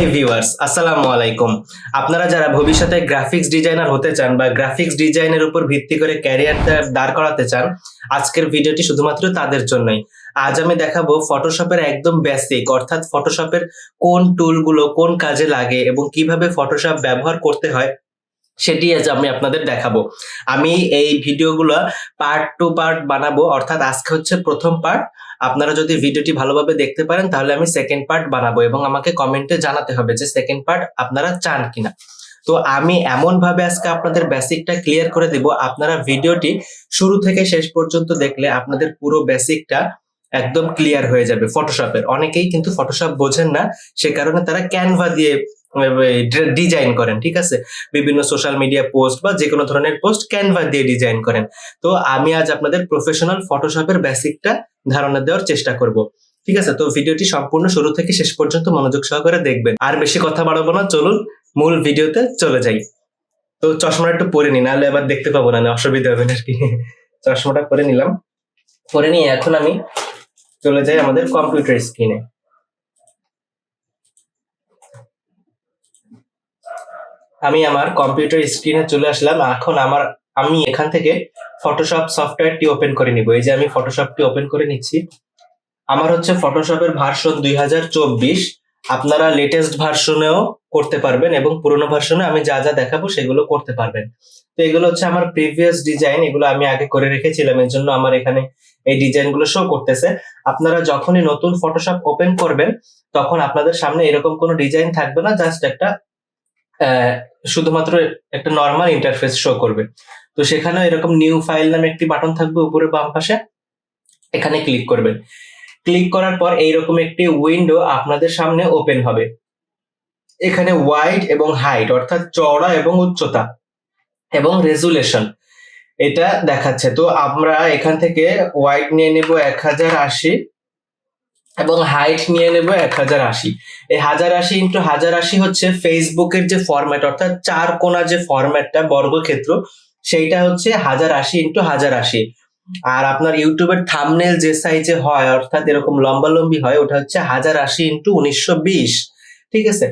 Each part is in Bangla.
হাই ভিউয়ার্স, আসসালামু আলাইকুম। আপনারা যারা ভবিষ্যতে গ্রাফিক্স ডিজাইনার হতে চান বা গ্রাফিক্স ডিজাইনের উপর ভিত্তি করে ক্যারিয়ার দাঁড় করাতে চান, আজকের ভিডিওটি শুধুমাত্র তাদের জন্যই। আজ আমি দেখাবো ফটোশপের একদম বেসিক, অর্থাৎ ফটোশপের কোন টুলগুলো কোন কাজে লাগে এবং কিভাবে ফটোশপ ব্যবহার করতে হয় সেটি আজ আমি আপনাদের দেখাবো। আমি এই ভিডিওগুলো পার্ট টু পার্ট বানাবো, অর্থাৎ আজকে হচ্ছে প্রথম পার্ট। আপনারা যদি ভিডিওটি ভালোভাবে দেখতে পারেন তাহলে আমি সেকেন্ড পার্ট বানাবো এবং আমাকে কমেন্টে জানাতে হবে যে সেকেন্ড পার্ট আপনারা চান কিনা। তো আমি এমন ভাবে আজকে আপনাদের বেসিকটা ক্লিয়ার করে দিব, আপনারা ভিডিওটি শুরু থেকে শেষ পর্যন্ত দেখলে আপনাদের পুরো বেসিকটা একদম ক্লিয়ার হয়ে যাবে। ফটোশপের অনেকেই কিন্তু ফটোশপ বোঝেন না, সে কারণে তারা ক্যানভা দিয়ে ডিজাইন করেন, ঠিক আছে? বিভিন্ন সোশ্যাল মিডিয়া পোস্ট বা যে কোনো ধরনের পোস্ট ক্যানভা দিয়ে ডিজাইন করেন। তো আমি আজ আপনাদের প্রফেশনাল ফটোশপের বেসিকটা ধারণা দেওয়ার চেষ্টা করব। ঠিক আছে, তো ভিডিওটি সম্পূর্ণ শুরু থেকে শেষ পর্যন্ত মনোযোগ সহকারে দেখবেন। আর বেশি কথা বাড়াবো না, চলুন মূল ভিডিওতে চলে যাই। তো চশমাটা একটু পরে নি, নাহলে আবার দেখতে পাবো না, অসুবিধা হবে না আর কি। চশমাটা পরে নিলাম, পরে নিয়ে এখন আমি চলে যাই আমাদের কম্পিউটার স্ক্রিনে। আমি আমার কম্পিউটার স্ক্রিনে চলে আসলাম। এখন আমি এখান থেকে ফটোশপ সফটওয়্যারটি ওপেন করে নিব। এই যে আমি ফটোশপটি ওপেন করে নিচ্ছি। আমার হচ্ছে ফটোশপের ভার্সন 2024। আপনারা লেটেস্ট ভার্সনেও করতে পারবেন এবং পুরোনো ভার্সনে আমি যা যা দেখাবো সেগুলো করতে পারবেন। তো এগুলো হচ্ছে আমার প্রিভিয়াস ডিজাইন, এগুলো আমি আগে করে রেখেছিলাম, এর জন্য আমার এখানে এই ডিজাইনগুলো শো করতেছে। আপনারা যখনই নতুন ফটোশপ ওপেন করবেন তখন আপনাদের সামনে এরকম কোনো ডিজাইন থাকবে না, জাস্ট একটা শুধুমাত্র একটা নর্মাল ইন্টারফেস শো করবে। তো সেখানে এরকম নিউ ফাইল নামে একটি বাটন থাকবে উপরে বাম পাশে, এখানে ক্লিক করবেন। ক্লিক করার পর এইরকম একটি উইন্ডো আপনাদের সামনে ওপেন হবে। এখানে ওয়াইড এবং হাইট, অর্থাৎ চওড়া এবং উচ্চতা এবং রেজুলেশন এটা দেখাচ্ছে। তো আমরা এখান থেকে ওয়াইড নিয়ে নেব 1080 এবং হাইট নিয়ে নেব 1080। এই 1080 ইন্টু 1080 হচ্ছে ফেসবুকের যে ফরম্যাট, অর্থাৎ চার কোণা যে ফরম্যাটটা বর্গক্ষেত্র, সেইটা হচ্ছে 1080 ইন্টু 1080। আর আপনার ইউটিউবের থাম্বনেল যে সাইজে হয়, অর্থাৎ এরকম লম্বালম্বি হয়, ওটা হচ্ছে 1080 ইন্টু 1920, ঠিক আছে?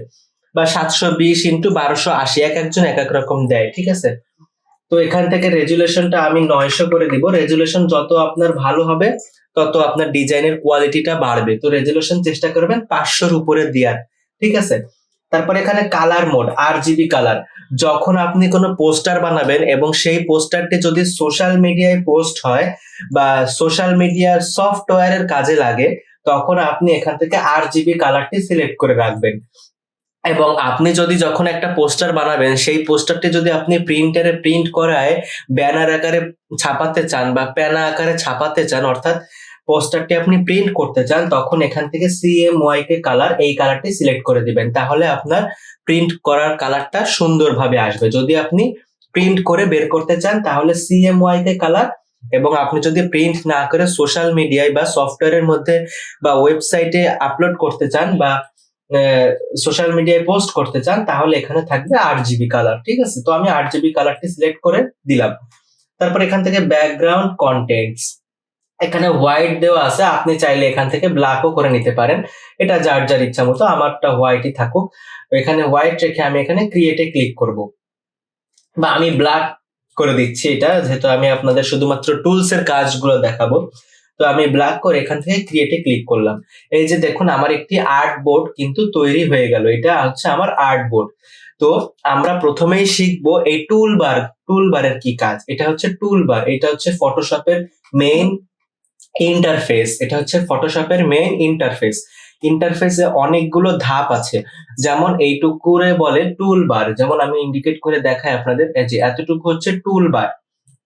বা 720 ইন্টু 1280, এক একজন এক এক রকম দেয়, ঠিক আছে? তো এখান থেকে রেজুলেশনটা আমি 900 করে দিব। রেজুলেশন যত আপনার ভালো হবে তত আপনার ডিজাইনের কোয়ালিটিটা বাড়বে। তো রেজুলেশন চেষ্টা করবেন 500-র উপরে দেওয়ার, ঠিক আছে? তারপর এখানে কালার মোড, RGB কালার। যখন আপনি কোনো পোস্টার বানাবেন এবং সেই পোস্টারটি যদি সোশ্যাল মিডিয়ায় পোস্ট হয় বা সোশ্যাল মিডিয়ার সফটওয়্যারের কাজে লাগে, তখন আপনি এখান থেকে RGB কালারটি সিলেক্ট করে রাখবেন। এবং আপনি যদি যখন একটা পোস্টার বানাবেন, সেই পোস্টারটি যদি আপনি প্রিন্টারে প্রিন্ট করায় ব্যানার আকারে ছাপাতে চান বা প্যানা আকারে ছাপাতে চান, অর্থাৎ পোস্টারটি আপনি প্রিন্ট করতে চান, তখন এখান থেকে CMYK কালার, এই কালারটি সিলেক্ট করে দিবেন। তাহলে আপনার প্রিন্ট করার কালারটা সুন্দরভাবে আসবে। যদি আপনি প্রিন্ট করে বের করতে চান তাহলে CMYK কালার, এবং আপনি যদি প্রিন্ট না করে সোশ্যাল মিডিয়ায় বা সফটওয়্যারের মধ্যে বা ওয়েবসাইটে আপলোড করতে চান বা সোশ্যাল মিডিয়ায় পোস্ট করতে চান, তাহলে এখানে থাকবে RGB কালার, ঠিক আছে? তো আমি RGB কালারটি সিলেক্ট করে দিলাম। তারপর এখান থেকে ব্যাকগ্রাউন্ড কন্টেন্টস, এখানে হোয়াইট দেওয়া আছে, আপনি চাইলে এখান থেকে ব্ল্যাকও করে নিতে পারেন, এটা যার যার ইচ্ছা মতো। আমারটা হোয়াইটই থাকুক। এখানে হোয়াইট রেখে আমি এখানে ক্রিয়েটে ক্লিক করব, বা আমি ব্ল্যাক করে দিচ্ছি এটা, যেহেতু আমি আপনাদের শুধুমাত্র টুলস এর কাজগুলো দেখাবো। তো আমি ব্ল্যাক করে এখান থেকে ক্রিয়েটে ক্লিক করলাম। এই যে দেখুন আমার একটি আর্ট বোর্ড কিন্তু তৈরি হয়ে গেল। এটা হচ্ছে আমার আর্ট বোর্ড। তো আমরা প্রথমেই শিখবো এই টুলবারের কি কাজ। এটা হচ্ছে টুলবার, এটা হচ্ছে ফটোশপের মেইন ইন্টারফেস। এটা হচ্ছে ফটোশপের মেইন ইন্টারফেস। ইন্টারফেসে অনেকগুলো ধাপ আছে, যেমন এইটুকুরে বলে টুলবার। যেমন আমি ইন্ডিকেট করে দেখাই আপনাদের, এই যে এতটুকু হচ্ছে টুলবার,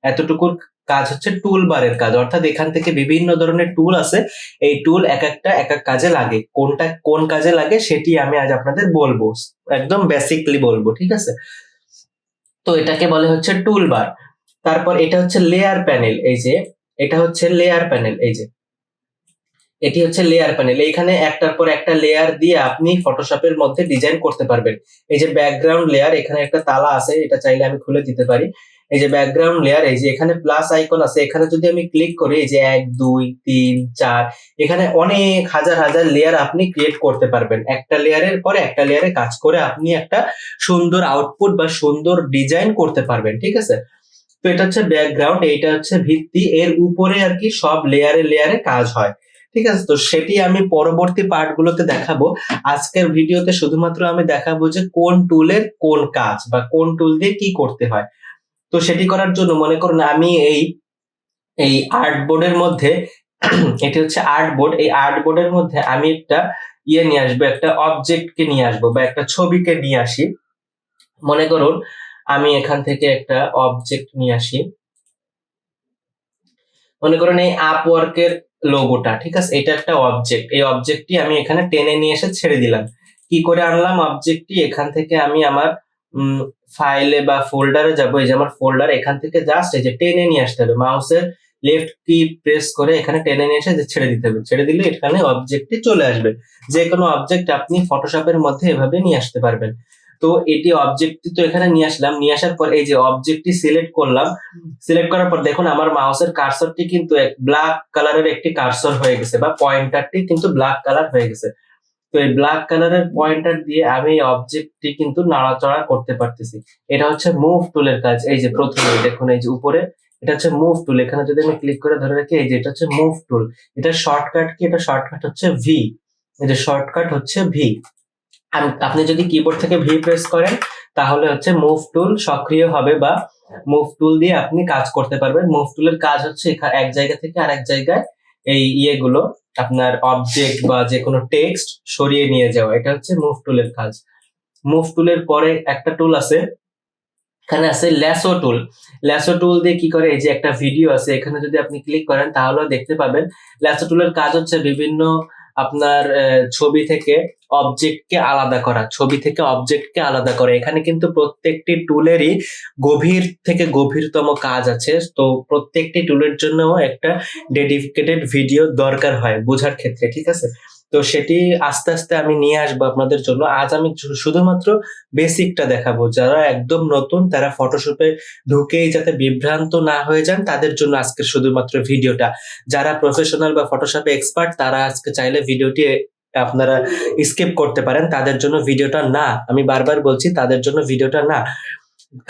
এতটুকুর কাজ হচ্ছে টুলবারের কাজ। অর্থাৎ এখান থেকে বিভিন্ন ধরনের টুল আছে, এই টুল এক একটা এক এক কাজে লাগে। কোনটা কোন কাজে লাগে সেটি আমি আজ আপনাদের বলবো, একদম বেসিকলি বলবো, ঠিক আছে? তো এটাকে বলে হচ্ছে টুলবার। তারপর এটা হচ্ছে লেয়ার প্যানেল, এই যে এটা হচ্ছে লেয়ার প্যানেল। এই যে এটি হচ্ছে লেয়ার প্যানেল। এখানে একটার পর একটা লেয়ার দিয়ে আপনি ফটোশপের মধ্যে ডিজাইন করতে পারবেন। এই যে ব্যাকগ্রাউন্ড লেয়ার, এখানে একটা তালা আছে, এটা চাইলে আমি খুলে দিতে পারি। এই যে ব্যাকগ্রাউন্ড লেয়ার, এই যে এখানে প্লাস আইকন আছে, এখানে যদি আমি ক্লিক করি, এই যে 1 2 3 4, এখানে অনেক হাজার হাজার লেয়ার আপনি ক্রিয়েট করতে পারবেন। একটা লেয়ারের পরে একটা লেয়ারে কাজ করে আপনি একটা সুন্দর আউটপুট বা সুন্দর ডিজাইন করতে পারবেন, ঠিক আছে? তো এটা হচ্ছে ব্যাকগ্রাউন্ড, এইটা হচ্ছে ভিত্তি, এর উপরে আর কি সব লেয়ারে লেয়ারে কাজ হয়, ঠিক আছে? তো সেটি আমি পরবর্তী পার্টগুলোতে দেখাবো। আজকের ভিডিওতে শুধুমাত্র আমি দেখাবো যে কোন টুলের কোন কাজ বা কোন টুল দিয়ে কি করতে হয়। তো সেটি করার জন্য মনে করুন আমি এই এই আর্ট বোর্ডের মধ্যে এটি হচ্ছে আর্ট বোর্ড, এই আর্ট বোর্ডের মধ্যে আমি একটা নিয়ে আসবো, একটা অবজেক্টকে নিয়ে আসবো বা একটা ছবিকে নিয়ে আসি। মনে করুন আমি এখান থেকে একটা অবজেক্ট নিয়ে আসি, মনে করেন এই আপওয়ার্কের লোগোটা, ঠিক আছে? এটা একটা অবজেক্ট, এই অবজেক্টটি আমি এখানে টেনে নিয়ে এসে ছেড়ে দিলাম। কি করে আনলাম অবজেক্টটি? এখান থেকে আমি আমার ফাইলে বা ফোল্ডারে যাবো, এই যে আমার ফোল্ডার, এখান থেকে জাস্ট এই যে টেনে নিয়ে আসতে হবে, মাউসের লেফট কি প্রেস করে এখানে টেনে নিয়ে এসে যে ছেড়ে দিতে হবে, ছেড়ে দিলে এখানে অবজেক্টটি চলে আসবে। যে কোনো অবজেক্ট আপনি ফটোশপের মধ্যে এভাবে নিয়ে আসতে পারবেন। তো এটি অবজেক্টটি তো এখানে নিয়ে আসলাম, নিয়ে আসার পর এই যে অবজেক্টটি সিলেক্ট করলাম, সিলেক্ট করার পর দেখুন আমার মাউসের কার্সরটি কিন্তু এক ব্ল্যাক কালারের একটি কার্সর হয়ে গেছে বা পয়েন্টারটি কিন্তু ব্ল্যাক কালার হয়ে গেছে। তো এই ব্ল্যাক কালারের পয়েন্টার দিয়ে আমি এই অবজেক্টটি কিন্তু নাড়াচাড়া করতে পারতেছি। এটা হচ্ছে মুভ টুলের কাজ। এই যে প্রথমে দেখুন এই যে উপরে এটা হচ্ছে মুভ টুল, এখানে যদি আমি ক্লিক করে ধরে রাখি, এই যে এটা হচ্ছে মুভ টুল। এটা শর্টকাট কি? এটা শর্টকাট হচ্ছে ভি। এই যে শর্টকাট হচ্ছে ভি। আপনি যদি কিবোর্ড থেকে ভি প্রেস করেন তাহলে হচ্ছে মুভ টুল সক্রিয় হবে বা মুভ টুল দিয়ে আপনি কাজ করতে পারবেন। মুভ টুলের কাজ হচ্ছে এক জায়গা থেকে আরেক জায়গায় এই ইয়েগুলো আপনার অবজেক্ট বা যে কোনো টেক্সট সরিয়ে নিয়ে যাওয়া, এটা হচ্ছে মুভ টুলের কাজ। মুভ টুলের পরে একটা টুল আছে, এখানে আছে ল্যাসো টুল। ল্যাসো টুল দিয়ে কি করে? এই যে একটা ভিডিও আছে, এখানে যদি আপনি ক্লিক করেন তাহলেও দেখতে পাবেন। ল্যাসো টুলের কাজ হচ্ছে বিভিন্ন আপনার ছবি থেকে অবজেক্টকে আলাদা করা, ছবি থেকে অবজেক্টকে আলাদা করা। এখানে কিন্তু প্রত্যেকটি টুলেরই গভীর থেকে গভীরতম কাজ আছে। তো প্রত্যেকটি টুলের জন্য একটা ডেডিকেটেড ভিডিও দরকার হয় বোঝার ক্ষেত্রে, ঠিক আছে? তো সেটি আস্তে আস্তে আমি নিয়ে আসবো আপনাদের জন্য। আজ আমি শুধুমাত্র বেসিকটা দেখাবো। যারা একদম নতুন তারা ফটোশপে ঢুকেই যাতে বিভ্রান্ত না হয়ে যান তাদের জন্য আজকের শুধুমাত্র ভিডিওটা। যারা প্রফেশনাল বা ফটোশপে এক্সপার্ট তারা আজকে চাইলে ভিডিওটি আপনারা স্কিপ করতে পারেন, তাদের জন্য ভিডিওটা না। আমি বারবার বলছি তাদের জন্য ভিডিওটা না।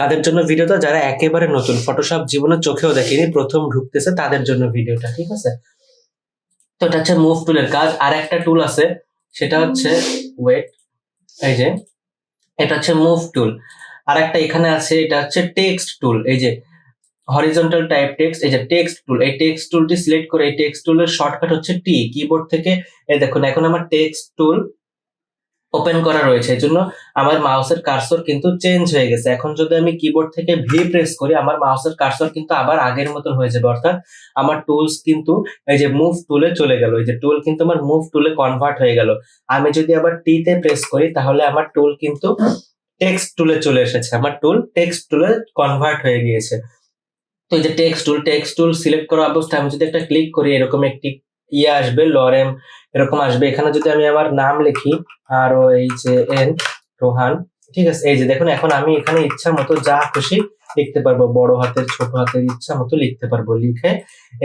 তাদের জন্য ভিডিওটা যারা একেবারে নতুন, ফটোশপ জীবনে চোখেও দেখেনি, প্রথম ঢুকতেছে তাদের জন্য ভিডিওটা, ঠিক আছে? তো এটা হচ্ছে মুভ টুলের কাজ। আর একটা টুল আছে, সেটা হচ্ছে ওয়েট, এই যে এটা হচ্ছে মুভ টুল। আর একটা এখানে আছে, এটা হচ্ছে টেক্সট টুল। এই যে হরিজন্টাল টাইপ টেক্সট, এই যে টেক্সট টুল, এই টেক্সট টুলটি সিলেক্ট করে এই টেক্সট টুলের শর্টকাট হচ্ছে টি। কিবোর্ড থেকে এই দেখুন এখন আমার টেক্সট টুল ওপেন করা রয়েছে, এই জন্য আমার মাউসের কার্সর কিন্তু চেঞ্জ হয়ে গেছে। এখন যদি আমি কিবোর্ড থেকে ভি প্রেস করি আমার মাউসের কার্সর কিন্তু আবার আগের মতন হয়ে যাবে, অর্থাৎ আমার টুলস কিন্তু এই যে মুভ টুলে চলে গেল, এই যে টুল কিন্তু আমার মুভ টুলে কনভার্ট হয়ে গেল। আমি যদি আবার টি তে প্রেস করি তাহলে আমার টুল কিন্তু টেক্সট টুলে চলে এসেছে, আমার টুল টেক্সট টুলে কনভার্ট হয়ে গিয়েছে। তো এই যে টেক্সট টুল সিলেক্ট করা অবস্থায় আমি যদি একটা ক্লিক করি এরকম একটি আসবে, লরেম এরকম আসবে। এখানে যদি আমি আমার নাম লিখি আর এই যে এন রোহান, ঠিক আছে? এই যে দেখুন এখন আমি এখানে ইচ্ছা মতো যা খুশি লিখতে পারবো, বড় হাতের ছোট হাতের ইচ্ছা মতো লিখতে পারবো। লিখে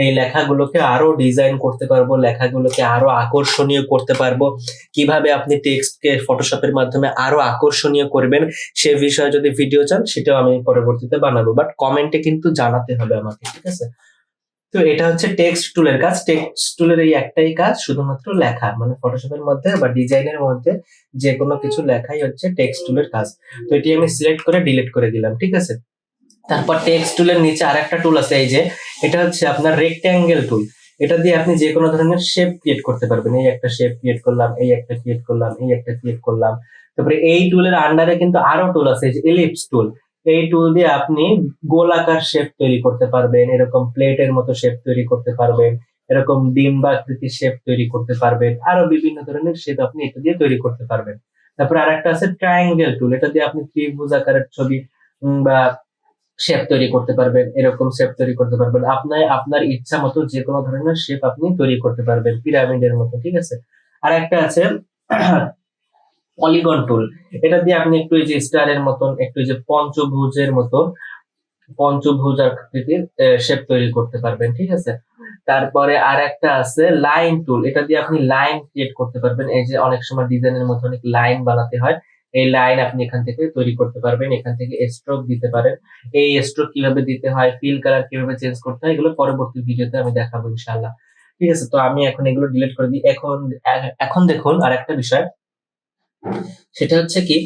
এই লেখাগুলোকে আরো ডিজাইন করতে পারবো, লেখাগুলোকে আরো আকর্ষণীয় করতে পারবো। কিভাবে আপনি টেক্সটকে ফটোশপের মাধ্যমে আরো আকর্ষণীয় করবেন সে বিষয়ে যদি ভিডিও চান সেটাও আমি পরবর্তীতে বানাবো, বাট কমেন্টে কিন্তু জানাতে হবে আমাকে, ঠিক আছে? তো এটা হচ্ছে টেক্সট টুলের কাজ। টেক্সট টুলের এই একটাই কাজ, শুধুমাত্র লেখা, মানে ফটোশপের মধ্যে বা ডিজাইনের মধ্যে যে কোনো কিছু লেখাই হচ্ছে টেক্সট টুলের কাজ। তো এটি আমি সিলেক্ট করে ডিলিট করে দিলাম, ঠিক আছে? তারপর টেক্সট টুলের নিচে আরেকটা টুল আছে, এই যে এটা হচ্ছে আপনার রেক্ট্যাঙ্গেল টুল। এটা দিয়ে আপনি যে কোনো ধরনের শেপ ক্রিয়েট করতে পারবেন। এই একটা শেপ ক্রিয়েট করলাম, এই একটা ক্রিয়েট করলাম, এই একটা ক্রিয়েট করলাম। তারপরে এই টুলের আন্ডারে কিন্তু আরো টুল আছে, এই যে এলিপস টুল। এই টুল দিয়ে আপনি গোলাকার শেপ তৈরি করতে পারবেন, এরকম প্লেটের মতো শেপ তৈরি করতে পারবেন, এরকম ডিম্বাকৃতির শেপ তৈরি করতে পারবেন, আরো বিভিন্ন ধরনের শেপ আপনি এটা দিয়ে তৈরি করতে পারবেন। তারপর আরেকটা আছে ট্রায়াঙ্গেল টুল। এটা দিয়ে আপনি ত্রিভুজ আকারের ছবি বা শেপ তৈরি করতে পারবেন, এরকম শেপ তৈরি করতে পারবেন, আপনার ইচ্ছা মতো যে কোনো ধরনের শেপ আপনি তৈরি করতে পারবেন পিরামিডের মতো, ঠিক আছে। আর একটা আছে পলিগন টুল। এটা দিয়ে আপনি একটু এই যে স্টারের মতন, একটু এই যে পঞ্চভুজের মতন, পঞ্চভুজ আকৃতির শেপ তৈরি করতে পারবেন, ঠিক আছে। তারপরে আর একটা আছে লাইন টুল। এটা দিয়ে আপনি লাইন ক্রিয়েট করতে পারবেন। এই যে অনেক সময় ডিজাইনের মধ্যে অনেক লাইন বানাতে হয়, এই লাইন আপনি এখান থেকে তৈরি করতে পারবেন। এখান থেকে স্ট্রোক দিতে পারেন। এই স্ট্রোক কিভাবে দিতে হয়, ফিল কালার কিভাবে চেঞ্জ করতে হয়, এগুলো পরবর্তী ভিডিওতে আমি দেখাবো ইনশাআল্লাহ। ঠিক আছে, তো আমি এখন এগুলো ডিলিট করে দিই। এখন দেখুন আর একটা বিষয়, সেটা হচ্ছে কি,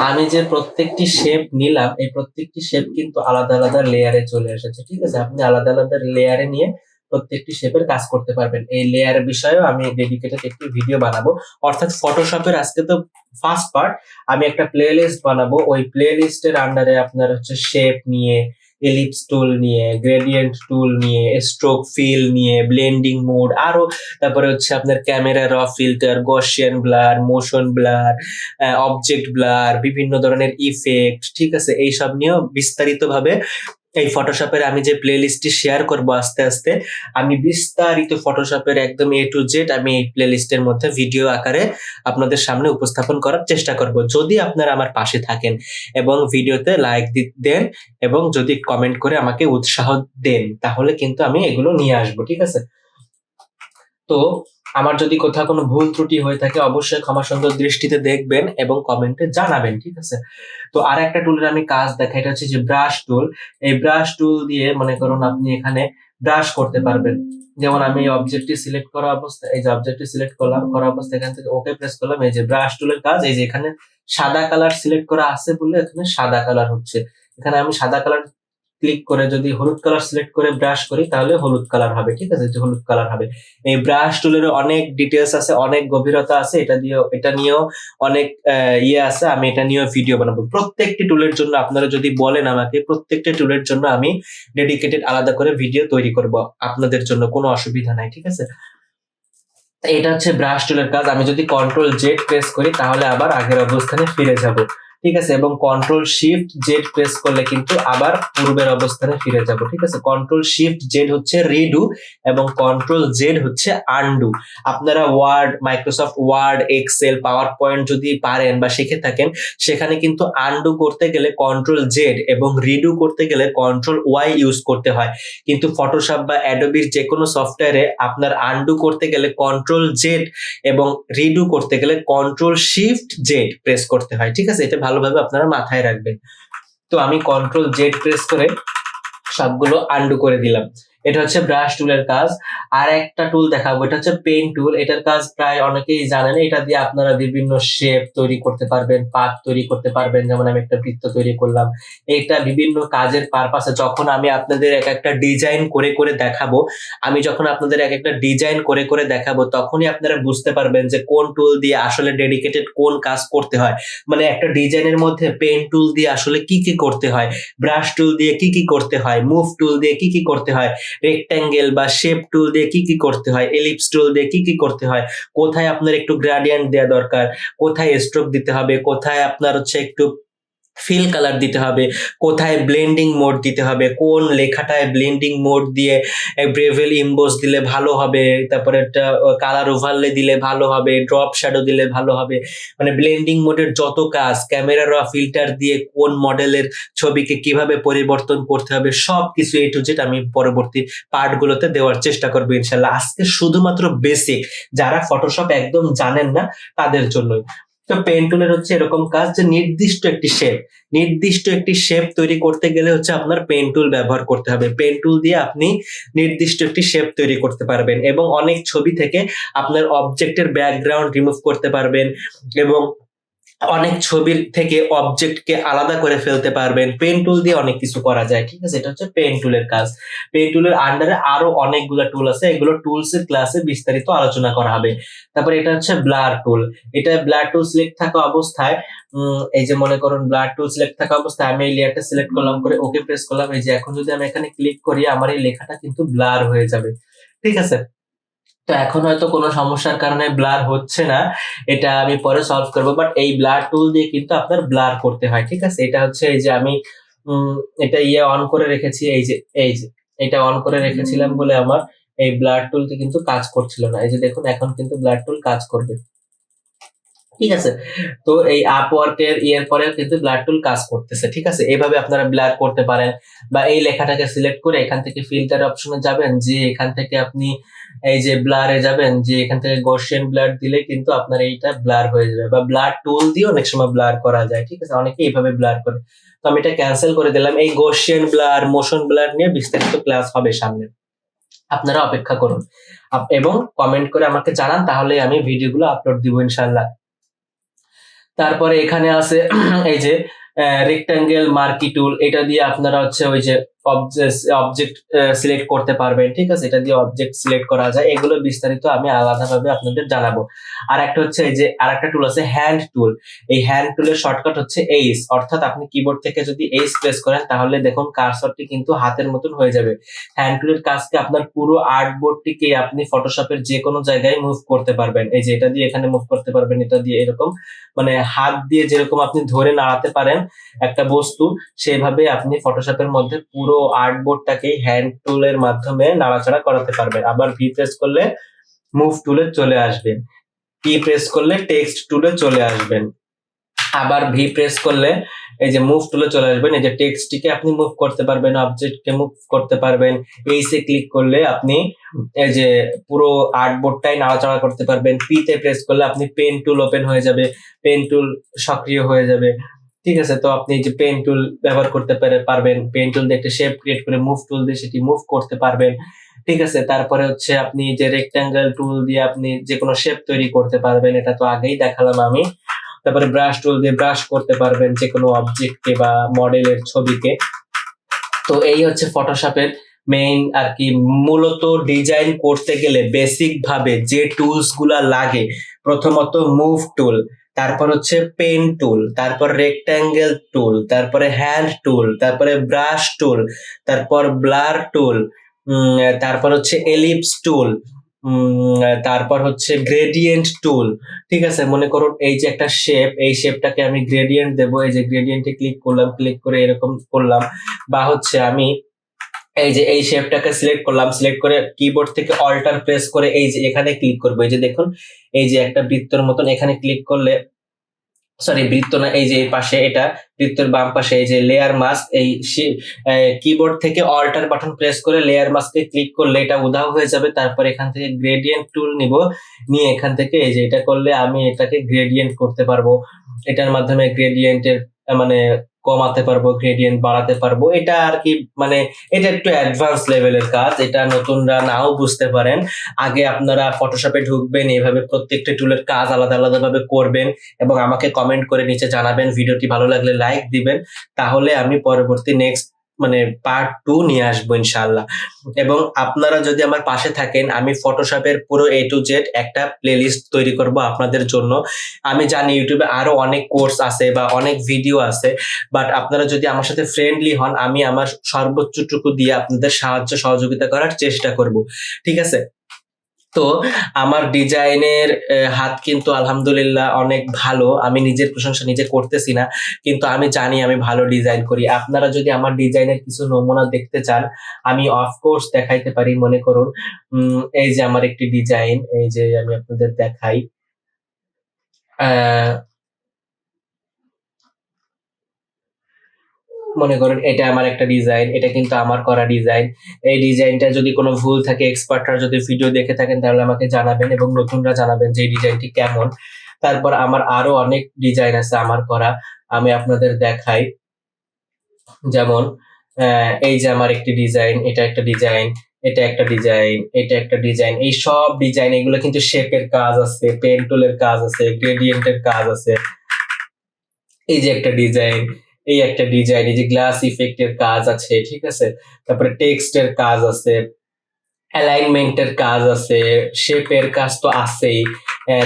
আমি যে প্রত্যেকটি শেপ নিলাম, এই প্রত্যেকটি শেপ কিন্তু আলাদা আলাদা লেয়ারে চলে এসেছে, ঠিক আছে। আপনি আলাদা আলাদা লেয়ারে নিয়ে প্রত্যেকটি শেপের কাজ করতে পারবেন। এই লেয়ার বিষয়েও আমি ডেডিকেটেড একটি ভিডিও বানাবো। অর্থাৎ ফটোশপের আজকে তো ফার্স্ট পার্ট, আমি একটা প্লে লিস্ট বানাবো। ওই প্লে লিস্টের আন্ডারে আপনার হচ্ছে শেপ নিয়ে, এলিপস টুল নিয়ে, গ্রেডিয়েন্ট টুল নিয়ে, স্ট্রোক ফিল নিয়ে, ব্লেন্ডিং মোড, আরো তারপরে হচ্ছে আপনার ক্যামেরা র filter, Gaussian blur, motion blur, object blur, বিভিন্ন ধরনের ইফেক্ট, ঠিক আছে, এইসব নিয়েও বিস্তারিত ভাবে এই ফটোশপের আমি যে প্লে লিস্টটি শেয়ার করব আস্তে আস্তে, আমি বিস্তারিত ফটোশপের একদম এ টু জেড আমি এই প্লে লিস্টের মধ্যে ভিডিও আকারে আপনাদের সামনে উপস্থাপন করার চেষ্টা করব, যদি আপনারা আমার পাশে থাকেন এবং ভিডিওতে লাইক দেন এবং যদি কমেন্ট করে আমাকে উৎসাহ দেন, তাহলে কিন্তু আমি এগুলো নিয়ে আসবো, ঠিক আছে। তো আমার যদি কোথাও কোনো ভুল ত্রুটি হয়ে থাকে অবশ্যই ক্ষমা সুন্দর দৃষ্টিতে দেখবেন এবং কমেন্টে জানাবেন, ঠিক আছে। তো আর একটা টুলের আমি কাজ দেখাই, এটা হচ্ছে যে ব্রাশ টুল। এই ব্রাশ টুল দিয়ে মনে করুন আপনি এখানে ব্রাশ করতে পারবেন। যেমন আমি এই অবজেক্টটি সিলেক্ট করা অবস্থায়, এই যে অবজেক্টটি সিলেক্ট করলাম, করা অবস্থায় এখান থেকে ওকে প্রেস করলাম, এই যে ব্রাশ টুলের কাজ, এই যে এখানে সাদা কালার সিলেক্ট করা আছে বলে এখানে সাদা কালার হচ্ছে। এখানে আমি সাদা কালার ক্লিক করে যদি হলুদ কালার সিলেক্ট করে ব্রাশ করি তাহলে হলুদ কালার হবে, ঠিক আছে, যে হলুদ কালার হবে। এই ব্রাশ টুলের অনেক ডিটেলস আছে, অনেক গভীরতা আছে, এটা নিয়েও অনেক ইয়ে আছে, আমি এটা নিয়েও ভিডিও বানাবো। প্রত্যেকটি টুলের জন্য আপনারা যদি বলেন আমাকে, প্রত্যেকটি টুলের জন্য আমি ডেডিকেটেড আলাদা করে ভিডিও তৈরি করব আপনাদের জন্য, কোনো অসুবিধা নাই, ঠিক আছে। এটা হচ্ছে ব্রাশ টুলের কাজ। আমি যদি কন্ট্রোল জেড প্রেস করি তাহলে আবার আগের অবস্থানে ফিরে যাব, ঠিক আছে, এবং কন্ট্রোল শিফট জেড প্রেস করলে কিন্তু আবার পূর্বের অবস্থানে ফিরে যাব, ঠিক আছে। কন্ট্রোল শিফট জেড হচ্ছে রিডু এবং কন্ট্রোল জেড হচ্ছে আনডু। আপনারা Microsoft Word, Excel, PowerPoint যদি পারেন বা শিখে থাকেন, সেখানে কিন্তু আনডু করতে গেলে কন্ট্রোল জেড এবং রিডু করতে গেলে কন্ট্রোল ওয়াই ইউজ করতে হয়। কিন্তু ফটোশপ বা অ্যাডোবির যে কোনো সফটওয়্যারে আপনার আনডু করতে গেলে কন্ট্রোল জেড এবং রিডু করতে গেলে কন্ট্রোল শিফট জেড প্রেস করতে হয়, ঠিক আছে। এটা ভালোভাবে আপনারা মাথায় রাখবেন। তো আমি কন্ট্রোল জেড প্রেস করে সবগুলো আনডু করে দিলাম। এটা হচ্ছে ব্রাশ টুলের কাজ। আর একটা টুল দেখাবো, এটা হচ্ছে পেন টুল। এটার কাজ প্রায় অনেকেই জানেন। এটা দিয়ে আপনারা বিভিন্ন শেপ তৈরি করতে পারবেন, পাত তৈরি করতে পারবেন। যেমন আমি একটা বৃত্ত তৈরি করলাম। এটা বিভিন্ন কাজের পারপাসে, যখন আমি আপনাদের এক একটা ডিজাইন করে করে দেখাবো, তখনই আপনারা বুঝতে পারবেন যে কোন টুল দিয়ে আসলে ডেডিকেটেড কোন কাজ করতে হয়। মানে একটা ডিজাইনের মধ্যে পেন টুল দিয়ে আসলে কি কি করতে হয়, ব্রাশ টুল দিয়ে কি কি করতে হয়, মুভ টুল দিয়ে কি কি করতে হয়, রেক্ট্যাঙ্গেল বা শেপ টুল দিয়ে কি কি করতে হয়, এলিপস টুল দিয়ে কি কি করতে হয়, কোথায় আপনার একটু গ্রেডিয়েন্ট দেওয়া দরকার, কোথায় স্ট্রোক দিতে হবে, কোথায় আপনার হচ্ছে একটু ফিল কালার দিতে হবে, কোথায় ব্লেন্ডিং মোড দিতে হবে, কোন লেখাটায় ব্লেন্ডিং মোড দিয়ে ব্রেভেল ইমবোস দিলে ভালো হবে, তারপরে একটা কালার ওভারলে দিলে ভালো হবে, ড্রপ শ্যাডো দিলে ভালো হবে। মানে ব্লেন্ডিং মোডের যত কাজ, ক্যামেরা র ফিল্টার দিয়ে কোন মডেলের ছবিকে কিভাবে পরিবর্তন করতে হবে, সবকিছু এ টু জেড আমি পরবর্তী পার্টগুলোতে দেওয়ার চেষ্টা করবো ইনশাল্লাহ। আজকে শুধুমাত্র বেসিক, যারা ফটোশপ একদম জানেন না তাদের জন্যই। তো পেন টুলের হচ্ছে এরকম কাজ যে নির্দিষ্ট একটি শেপ তৈরি করতে গেলে হচ্ছে আপনার পেন টুল ব্যবহার করতে হবে। পেন টুল দিয়ে আপনি নির্দিষ্ট একটি শেপ তৈরি করতে পারবেন এবং অনেক ছবি থেকে আপনার অবজেক্টের ব্যাকগ্রাউন্ড রিমুভ করতে পারবেন এবং অনেক ছবির থেকে অবজেক্টকে আলাদা করে ফেলতে পারবেন। পেন টুল দিয়ে অনেক কিছু করা যায়, ঠিক আছে। এটা হচ্ছে পেন টুলের কাজ। পেন টুলের আন্ডারে আরো অনেকগুলো টুল আছে, এগুলো টুলস এর ক্লাসে বিস্তারিত আলোচনা করা হবে। তারপরে এটা হচ্ছে ব্লার টুল। এটা ব্লার টুল সিলেক্ট থাকা অবস্থায়, এই যে মনে করুন ব্লার টুল সিলেক্ট থাকা অবস্থায় আমি এই লেয়ারটা সিলেক্ট করলাম, করে ওকে প্রেস করলাম। এই যে এখন যদি আমি এখানে ক্লিক করি আমার এই লেখাটা কিন্তু ব্লার হয়ে যাবে, ঠিক আছে। তো এখন হয়তো কোনো সমস্যার কারণে ব্লার হচ্ছে না, এটা আমি পরে সলভ করবো। বাট এই ব্লার টুল দিয়ে কিন্তু আপনার ব্লার করতে হয়, ঠিক আছে। এটা হচ্ছে এই যে আমি উম, এটা অন করে রেখেছি, এই যে এটা অন করে রেখেছিলাম বলে আমার এই ব্লাড টুলটি কিন্তু কাজ করছিল না। এই যে দেখুন এখন কিন্তু ব্লাড টুল কাজ করবে, ঠিক আছে। তো এই আপওয়ার্কের পরে কিন্তু ব্লার টুল কাজ করতেছে, ঠিক আছে। এইভাবে আপনারা ব্লার করতে পারেন, বা এই লেখাটাকে সিলেক্ট করে এখান থেকে ফিল্টার অপশনে যাবেন, যে এখান থেকে আপনি এই যে ব্লারে যাবেন, যে এখান থেকে গসিয়ান ব্লার দিলে কিন্তু আপনার এইটা ব্লার হয়ে যাবে, বা ব্লার টুল দিয়ে অনেক সময় ব্লার করা যায়, ঠিক আছে। অনেকে এইভাবে ব্লার করে। তো আমি এটা ক্যান্সেল করে দিলাম। এই গসিয়ান ব্লার, মোশন ব্লার নিয়ে বিস্তারিত ক্লাস হবে সামনে, আপনারা অপেক্ষা করুন এবং কমেন্ট করে আমাকে জানান, তাহলে আমি ভিডিওগুলো আপলোড দিব ইনশাল্লাহ। তারপরে এখানে আছে এই যে রেক্টাঙ্গেল মার্কি টুল, এটা দিয়ে আপনারা হচ্ছে ওই যে অবজেক্ট সিলেক্ট করতে পারবেন, ঠিক আছে। এটা দিয়ে অবজেক্ট সিলেক্ট করা যায়, এগুলো বিস্তারিত আমি আলাদাভাবে আপনাদের জানাবো। আর একটা হচ্ছে এই যে আর একটা টুল আছে হ্যান্ড টুল। এই হ্যান্ড টুলের শর্টকাট হচ্ছে এইস, অর্থাৎ আপনি কিবোর্ড থেকে যদি এইস প্রেস করেন তাহলে দেখুন কার্সরটি কিন্তু হাতের মতন হয়ে যাবে। হ্যান্ড টুলের কাজকে আপনার পুরো আর্টবোর্ডটিকে আপনি ফটোশপের যে কোনো জায়গায় মুভ করতে পারবেন। এই যে এটা দিয়ে এখানে মুভ করতে পারবেন, এটা দিয়ে এরকম, মানে হাত দিয়ে যেরকম আপনি ধরে নাড়াতে পারেন একটা বস্তু, সেভাবে আপনি ফটোশপের মধ্যে পুরো আর্টবোর্ডটাকে হ্যান্ড টুলের মাধ্যমে নাড়াচাড়া করাতে পারবেন। আবার ভি প্রেস করলে মুভ টুলে চলে আসবেন, টি প্রেস করলে টেক্সট টুলে চলে আসবেন, আবার ভি প্রেস করলে এই যে মুভ টুলে চলে আসবেন। এই যে টেক্সটটিকে আপনি মুভ করতে পারবেন, অবজেক্টকে মুভ করতে পারবেন। এইসে ক্লিক করলে আপনি এই যে পুরো আর্টবোর্ডটাই নাড়াচাড়া করতে পারবেন। পি তে প্রেস করলে আপনি পেন টুল ওপেন হয়ে যাবে, পেন টুল সক্রিয় হয়ে যাবে, ঠিক আছে। তো আপনি যে পেন টুল ব্যবহার করতে পারবেন, পেন টুল দিয়ে একটা শেপ ক্রিয়েট করে মুভ টুল দিয়ে সেটি মুভ করতে পারবেন, ঠিক আছে। তারপরে হচ্ছে আপনি যে রেক্টাঙ্গেল টুল দিয়ে আপনি যে কোনো শেপ তৈরি করতে পারবেন, এটা তো আগেই দেখালাম আমি। তারপরে ব্রাশ টুল দিয়ে ব্রাশ করতে পারবেন যে কোনো অবজেক্টকে বা মডেলের ছবিকে। তো এই হচ্ছে ফটোশপের মেইন আর কি। মূলত ডিজাইন করতে গেলে বেসিক ভাবে যে টুলস গুলা লাগে, প্রথমত মুভ টুল, তারপর হচ্ছে পেন টুল, তারপর রেক্টাঙ্গেল টুল, তারপরে হ্যান্ড টুল, তারপরে ব্রাশ টুল, তারপর ব্লার টুল, তারপর হচ্ছে এলিপস টুল, তারপর হচ্ছে গ্রেডিয়েন্ট টুল, ঠিক আছে। মনে করুন এই যে একটা শেপ, এই শেপটাকে আমি গ্রেডিয়েন্ট দেবো, এই যে গ্রেডিয়েন্টে ক্লিক করলাম, ক্লিক করে এরকম করলাম, বা হচ্ছে আমি এই যে এই শেপটাকে সিলেক্ট করলাম, সিলেক্ট করে কিবোর্ড থেকে অল্টার প্রেস করে এই যে এখানে ক্লিক করবো। এই যে দেখুন এই যে একটা বৃত্তর মতন এখানে ক্লিক করলে, সরি বৃত্ত না, এই যে এই পাশে এটা বৃত্তের বাম পাশে এই যে লেয়ার মাস্ক, এই কিবোর্ড থেকে অল্টার বাটন প্রেস করে লেয়ার মাস্কে ক্লিক করলে এটা উধাও হয়ে যাবে। তারপর এখান থেকে গ্রেডিয়েন্ট টুল নিব, নিয়ে এখান থেকে এই যে এটা করলে আমি এটাকে গ্রেডিয়েন্ট করতে পারবো। এটার মাধ্যমে গ্রেডিয়েন্টের মানে কমাতে পারবো, গ্রেডিয়েন্ট বাড়াতে পারবো। এটা আর কি, মানে এটা একটু অ্যাডভান্স লেভেলের কাজ, এটা নতুনরা নাও বুঝতে পারেন। আগে আপনারা ফটোশপে ঢুকবেন, এইভাবে প্রত্যেকটা টুলের কাজ আলাদা আলাদা ভাবে করবেন এবং আমাকে কমেন্ট করে নিচে জানাবেন। ভিডিওটি ভালো লাগলে লাইক দিবেন, তাহলে আমি পরবর্তী নেক্সট মানে পার্ট 2 নিয়ে আসবো ইনশাআল্লাহ। এবং আপনারা যদি আমার পাশে থাকেন, আমি ফটোশপের পুরো A to Z একটা প্লেলিস্ট তৈরি করব আপনাদের জন্য। আমি জানি ইউটিউবে আরো অনেক কোর্স আছে বা অনেক ভিডিও আছে, বাট আপনারা যদি আমার সাথে ফ্রেন্ডলি হন, আমি আমার সর্বোচ্চটুকু দিয়ে আপনাদের সাহায্য সহযোগিতা করার চেষ্টা করব, ঠিক আছে। তো আমার ডিজাইনের হাত কিন্তু আলহামদুলিল্লাহ অনেক ভালো। আমি নিজের প্রশংসা নিজে করতেছি না, কিন্তু আমি জানি আমি ভালো ডিজাইন করি। আপনারা যদি আমার ডিজাইনের কিছু নমুনা দেখতে চান, আমি অফকোর্স দেখাইতে পারি। মনে করুন এই যে আমার একটি ডিজাইন, এই যে আমি আপনাদের দেখাই। আহ মনে করেন এটা আমার একটা ডিজাইন, এটা কিন্তু আমার করা ডিজাইন। এই ডিজাইনটা যদি কোনো ভুল থাকে, এক্সপার্টরা যদি ভিডিও দেখে থাকেন তাহলে আমাকে জানাবেন, এবং নতুনরা জানাবেন যে এই ডিজাইনটি কেমন। তারপর আমার আরো অনেক ডিজাইন আছে আমার করা, আমি আপনাদের দেখাই। যেমন এই যে আমার একটি ডিজাইন, এটা একটা ডিজাইন, এটা একটা ডিজাইন, এটা একটা ডিজাইন। এই সব ডিজাইন এগুলো কিন্তু শেপের কাজ আছে, পেন টুলের কাজ আছে, গ্রেডিয়েন্টের কাজ আছে। এই যে একটা ডিজাইন, এই একটা ডিজাইন, এই যে গ্লাস ইফেক্টের কাজ আছে, ঠিক আছে। তারপরে টেক্সটের কাজ আছে, অ্যালাইনমেন্টের কাজ আছে, শেপের কাজ তো আছেই।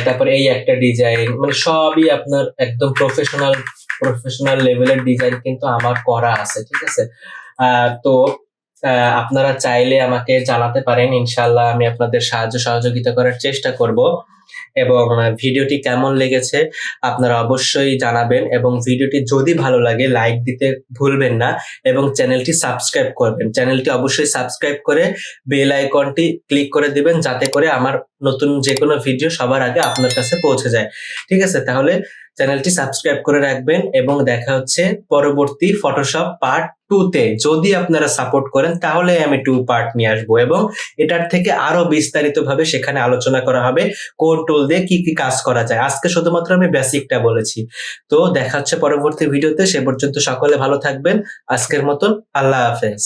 তারপরে এই একটা ডিজাইন, মানে সবই আপনার একদম প্রফেশনাল প্রফেশনাল লেভেলের ডিজাইন কিন্তু আমার করা আছে, ঠিক আছে। তো আপনারা চাইলে আমাকে জানাতে পারেন, ইনশাল্লাহ আমি আপনাদের সাহায্য সহযোগিতা করার চেষ্টা করব। এবং ভিডিওটি কেমন লেগেছে আপনারা অবশ্যই জানাবেন, এবং ভিডিওটি যদি ভালো লাগে লাইক দিতে ভুলবেন না, এবং চ্যানেলটি সাবস্ক্রাইব করবেন। চ্যানেলটি অবশ্যই সাবস্ক্রাইব করে বেল আইকনটি ক্লিক করে দিবেন, যাতে করে আমার নতুন যে কোনো ভিডিও সবার আগে আপনার কাছে পৌঁছে যায়। ঠিক আছে, তাহলে চ্যানেলটি সাবস্ক্রাইব করে রাখবেন, এবং দেখা হচ্ছে পরবর্তী ফটোশপ পার্ট 2 তে। যদি আপনারা সাপোর্ট করেন তাহলে আমি 2 পার্ট নিয়ে আসবো, এবং এটার থেকে আরো বিস্তারিতভাবে সেখানে আলোচনা করা হবে কোন টুল দিয়ে কি কি কাজ করা যায়। আজকে শুধুমাত্র আমি বেসিকটা বলেছি। তো দেখা হচ্ছে পরবর্তী ভিডিওতে, সে পর্যন্ত সকলে ভালো থাকবেন। আজকের মতন আল্লাহ হাফেজ।